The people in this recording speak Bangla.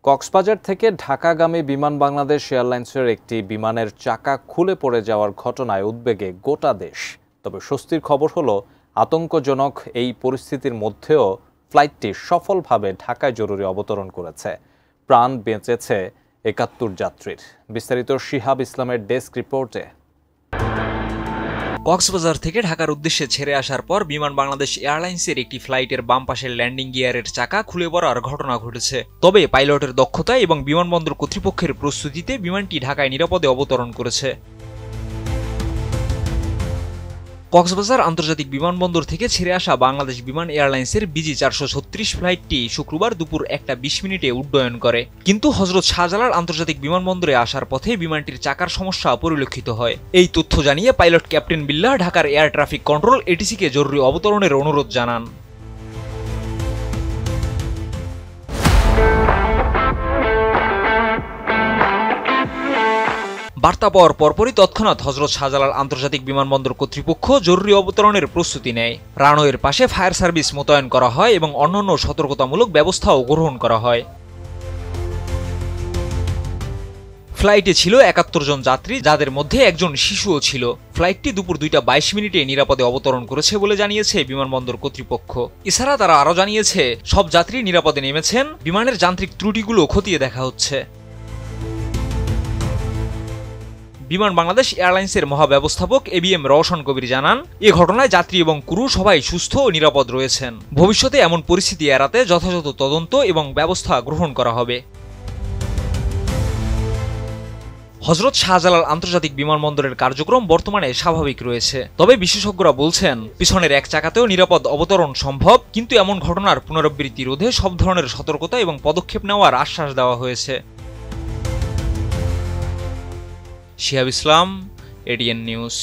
কক্সবাজার থেকে ঢাকাগামী বিমান বাংলাদেশ এয়ারলাইন্সের একটি বিমানের চাকা খুলে পড়ে যাওয়ার ঘটনায় উদ্বেগে গোটা দেশ। তবে স্বস্তির খবর হলো, আতঙ্কজনক এই পরিস্থিতির মধ্যেও ফ্লাইটটি সফলভাবে ঢাকায় জরুরি অবতরণ করেছে। প্রাণ বেঁচেছে ৭১ যাত্রীর। বিস্তারিত শিহাব ইসলামের ডেস্ক রিপোর্টে। কক্সবাজার থেকে ঢাকার উদ্দেশ্যে ছেড়ে আসার পর বিমান বাংলাদেশ এয়ারলাইন্সের একটি ফ্লাইটের বাম পাশের ল্যান্ডিং গিয়ারের চাকা খুলে পড়ার ঘটনা ঘটেছে। তবে পাইলটের দক্ষতা এবং বিমানবন্দর কর্তৃপক্ষের প্রস্তুতিতে বিমানটি ঢাকায় নিরাপদে অবতরণ করেছে। কক্সবাজার আন্তর্জাতিক বিমানবন্দর থেকে ছেড়ে আসা বাংলাদেশ বিমান এয়ারলাইন্সের BG 436 ফ্লাইটটি শুক্রবার দুপুর 1:20 উড্ডয়ন করে। কিন্তু হযরত শাহজালাল আন্তর্জাতিক বিমানবন্দরে আসার পথে বিমানটির চাকার সমস্যা পরিলক্ষিত হয়। এই তথ্য জানিয়ে পাইলট ক্যাপ্টেন বিল্লাহ ঢাকার এয়ার ট্রাফিক কন্ট্রোল ATC-কে জরুরি অবতরণের অনুরোধ জানান। বার্তা পাওয়ার পরপরই তৎক্ষণাৎ হযরত শাহজালাল আন্তর্জাতিক বিমানবন্দর কর্তৃপক্ষ জরুরি অবতরণের প্রস্তুতি নেয়। রানওয়ের পাশে ফায়ার সার্ভিস মোতায়েন করা হয় এবং অন্যান্য সতর্কতামূলক ব্যবস্থাও গ্রহণ করা হয়। ফ্লাইটে ছিল ৭১ জন যাত্রী, যাদের মধ্যে একজন শিশুও ছিল। ফ্লাইটটি দুপুর 2:22 নিরাপদে অবতরণ করেছে বলে জানিয়েছে বিমানবন্দর কর্তৃপক্ষ। এছাড়া তারা আরও জানিয়েছে, সব যাত্রী নিরাপদে নেমেছেন, বিমানের যান্ত্রিক ত্রুটিগুলো খতিয়ে দেখা হচ্ছে। বিমান বাংলাদেশ এয়ারলাইন্সের মহাব্যবস্থাপক ABM রওশন কবির জানান, এ ঘটনায় যাত্রী এবং ক্রু সবাই সুস্থ ও নিরাপদ রয়েছেন। ভবিষ্যতে এমন পরিস্থিতি এড়াতে যথাযথ তদন্ত এবং ব্যবস্থা গ্রহণ করা হবে। হযরত শাহজালাল আন্তর্জাতিক বিমানবন্দরের কার্যক্রম বর্তমানে স্বাভাবিক রয়েছে। তবে বিশেষজ্ঞরা বলছেন, পিছনের এক চাকাতেও নিরাপদ অবতরণ সম্ভব, কিন্তু এমন ঘটনার পুনরাবৃত্তি রোধে সব ধরনের সতর্কতা এবং পদক্ষেপ নেওয়ার আশ্বাস দেওয়া হয়েছে। শিহাব ইসলাম, ADN নিউজ।